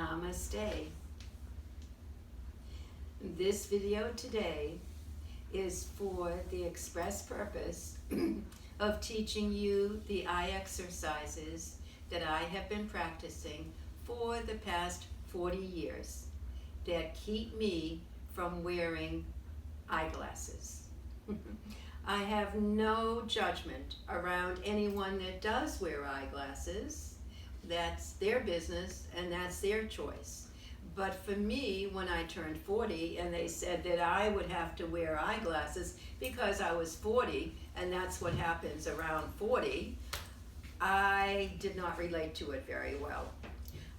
Namaste. This video today is for the express purpose of teaching you the eye exercises that I have been practicing for the past 40 years that keep me from wearing eyeglasses. I have no judgment around anyone that does wear eyeglasses. That's their business and that's their choice. But for me, when I turned 40 and they said that I would have to wear eyeglasses because I was 40 and that's what happens around 40, I did not relate to it very well.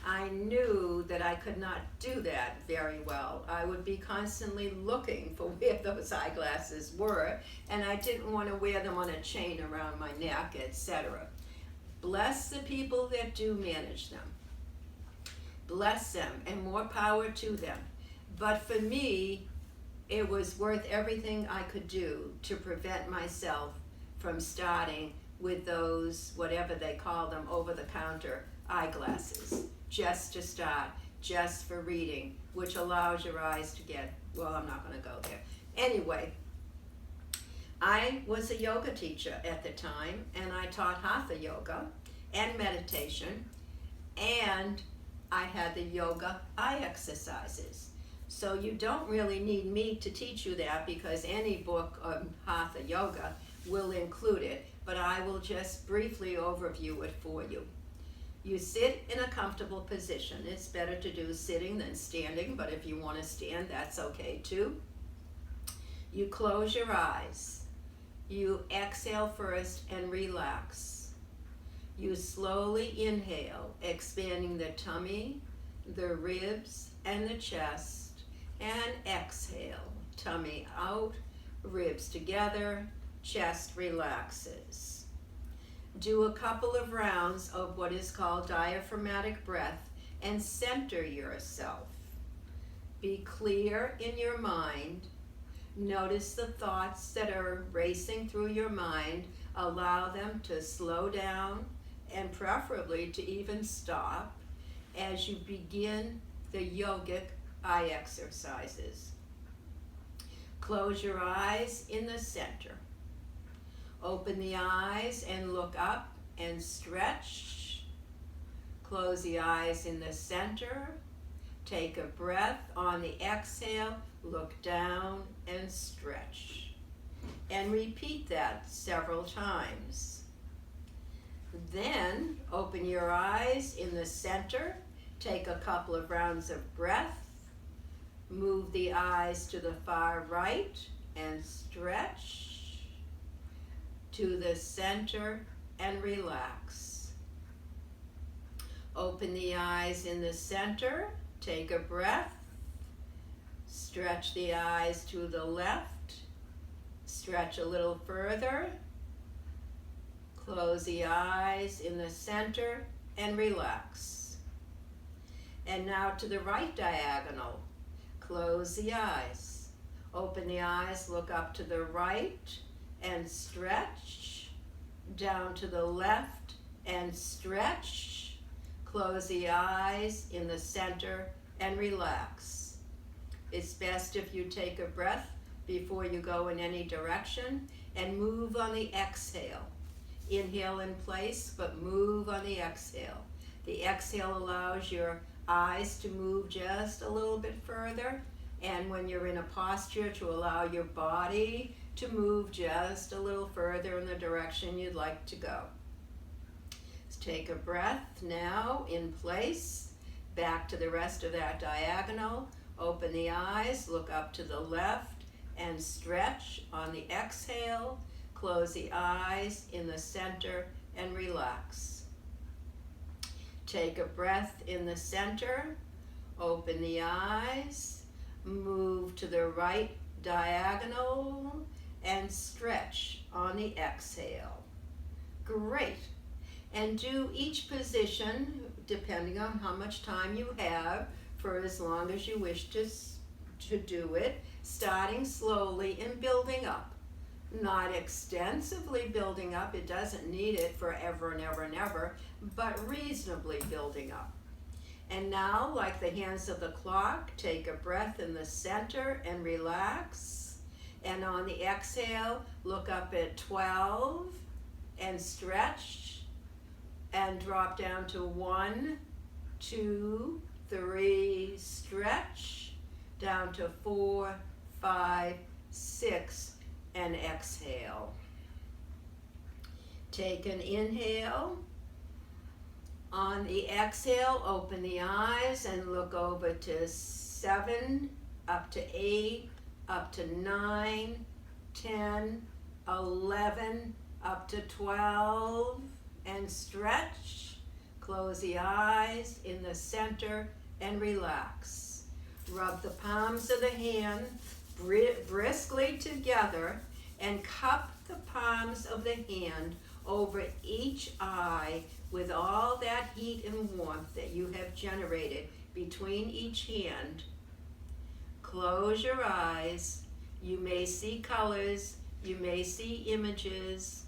I knew that I could not do that very well. I would be constantly looking for where those eyeglasses were, and I didn't want to wear them on a chain around my neck, etc. Bless the people that do manage them. Bless them, and more power to them. But for me, it was worth everything I could do to prevent myself from starting with those, whatever they call them, over-the-counter eyeglasses, just to start, just for reading, which allows your eyes to get, well, I'm not going to go there. Anyway, I was a yoga teacher at the time, and I taught Hatha Yoga and meditation, and I had the Yoga Eye Exercises. So you don't really need me to teach you that because any book on Hatha Yoga will include it, but I will just briefly overview it for you. You sit in a comfortable position. It's better to do sitting than standing, but if you want to stand, that's okay too. You close your eyes. You exhale first and relax. You slowly inhale, expanding the tummy, the ribs, and the chest, and exhale, tummy out, ribs together, chest relaxes. Do a couple of rounds of what is called diaphragmatic breath and center yourself. Be clear in your mind. Notice the thoughts that are racing through your mind. Allow them to slow down and preferably to even stop as you begin the Yogic Eye Exercises. Close your eyes in the center. Open the eyes and look up and stretch. Close the eyes in the center. Take a breath on the exhale. Look down and stretch. And repeat that several times. Then open your eyes in the center. Take a couple of rounds of breath. Move the eyes to the far right and stretch. To the center and relax. Open the eyes in the center. Take a breath. Stretch the eyes to the left. Stretch a little further. Close the eyes in the center and relax. And now to the right diagonal. Close the eyes. Open the eyes, look up to the right and stretch. Down to the left and stretch. Close the eyes in the center and relax. It's best if you take a breath before you go in any direction and move on the exhale. Inhale in place, but move on the exhale. The exhale allows your eyes to move just a little bit further, and when you're in a posture, to allow your body to move just a little further in the direction you'd like to go. Let's take a breath now in place. Back to the rest of that diagonal. Open the eyes, look up to the left, and stretch on the exhale. Close the eyes in the center and relax. Take a breath in the center. Open the eyes. Move to the right diagonal and stretch on the exhale. Great. And do each position, depending on how much time you have, for as long as you wish to do it, starting slowly and building up. Not extensively building up, it doesn't need it forever and ever and ever, but reasonably building up. And now, like the hands of the clock, take a breath in the center and relax. And on the exhale, look up at 12 and stretch and drop down to 1, 2, 3, stretch, down to 4, 5, 6, and exhale. Take an inhale. On the exhale, open the eyes and look over to 7, up to 8, up to 9, 10, 11, up to 12, and stretch. Close the eyes in the center and relax. Rub the palms of the hand briskly together and cup the palms of the hand over each eye with all that heat and warmth that you have generated between each hand. Close your eyes. You may see colors, you may see images,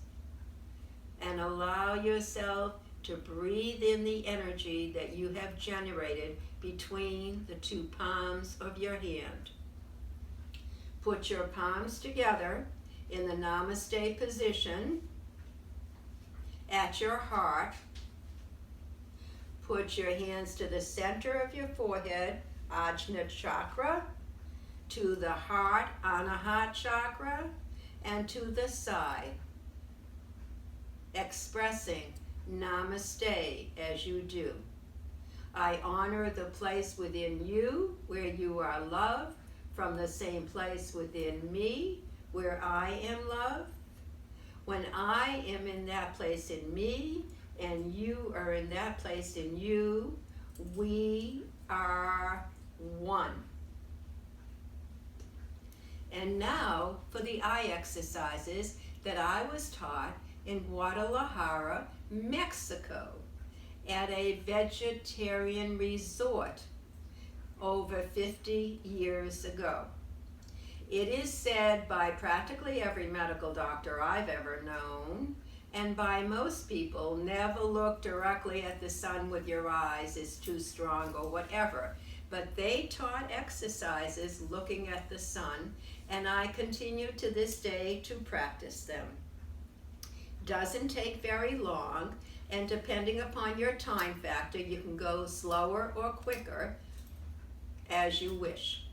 and allow yourself to breathe in the energy that you have generated between the two palms of your hand. Put your palms together in the Namaste position at your heart. Put your hands to the center of your forehead, Ajna chakra, to the heart, Anahat chakra, and to the side, expressing Namaste as you do. I honor the place within you where you are loved, from the same place within me where I am loved. When I am in that place in me and you are in that place in you, we are one. And now for the eye exercises that I was taught in Guadalajara, Mexico, at a vegetarian resort over 50 years ago. It is said by practically every medical doctor I've ever known, and by most people, never look directly at the sun with your eyes, it's too strong or whatever. But they taught exercises looking at the sun, and I continue to this day to practice them. Doesn't take very long, and depending upon your time factor, you can go slower or quicker as you wish.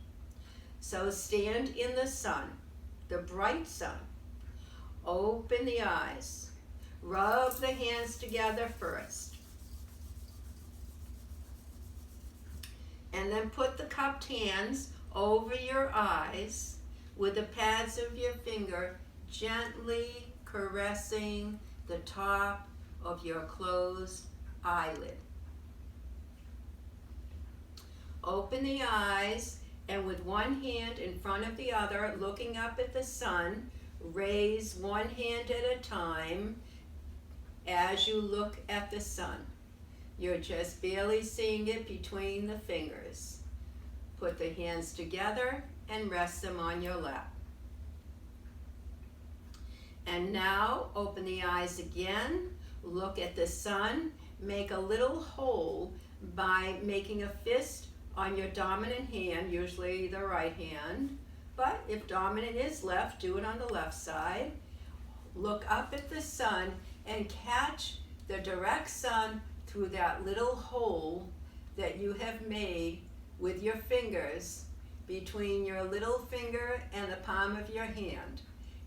So stand in the sun, the bright sun. Open the eyes. Rub the hands together first. And then put the cupped hands over your eyes with the pads of your finger gently caressing the top of your closed eyelid. Open the eyes, and with one hand in front of the other, looking up at the sun, raise one hand at a time as you look at the sun. You're just barely seeing it between the fingers. Put the hands together and rest them on your lap. And now open the eyes again, look at the sun, make a little hole by making a fist on your dominant hand, usually the right hand, but if dominant is left, do it on the left side. Look up at the sun and catch the direct sun through that little hole that you have made with your fingers between your little finger and the palm of your hand,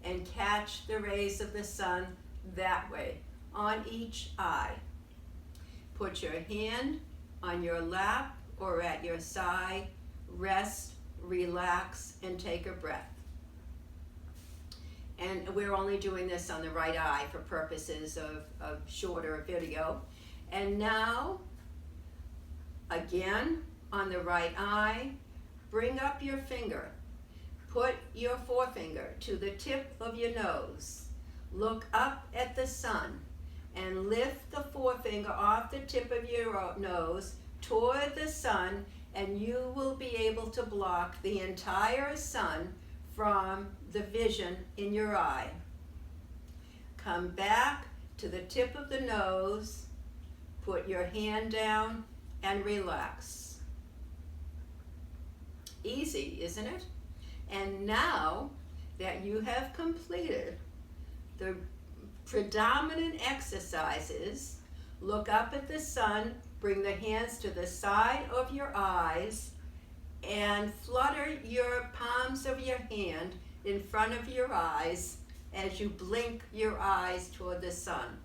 and catch the rays of the sun that way on each eye. Put your hand on your lap or at your side, rest, relax, and take a breath. And we're only doing this on the right eye for purposes of shorter video. And now, again, on the right eye, bring up your finger. Put your forefinger to the tip of your nose. Look up at the sun and lift the forefinger off the tip of your nose toward the sun, and you will be able to block the entire sun from the vision in your eye. Come back to the tip of the nose, put your hand down and relax. Easy, isn't it? And now that you have completed the predominant exercises, look up at the sun, bring the hands to the side of your eyes, and flutter your palms of your hand in front of your eyes as you blink your eyes toward the sun.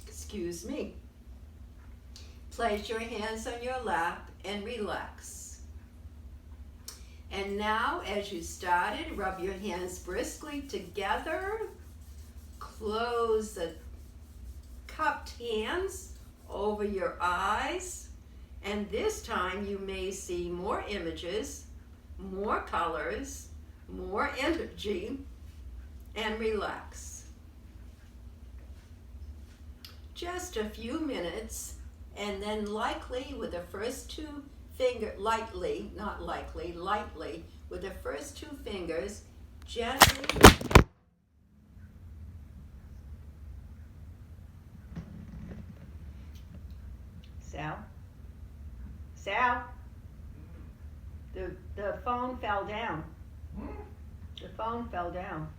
Excuse me. Place your hands on your lap and relax. And now, as you started, rub your hands briskly together. Close the cupped hands over your eyes. And this time you may see more images, more colors, more energy, and relax. Just a few minutes, and then lightly with the first two fingers, lightly with the first two fingers, gently Sal, the phone fell down. The phone fell down.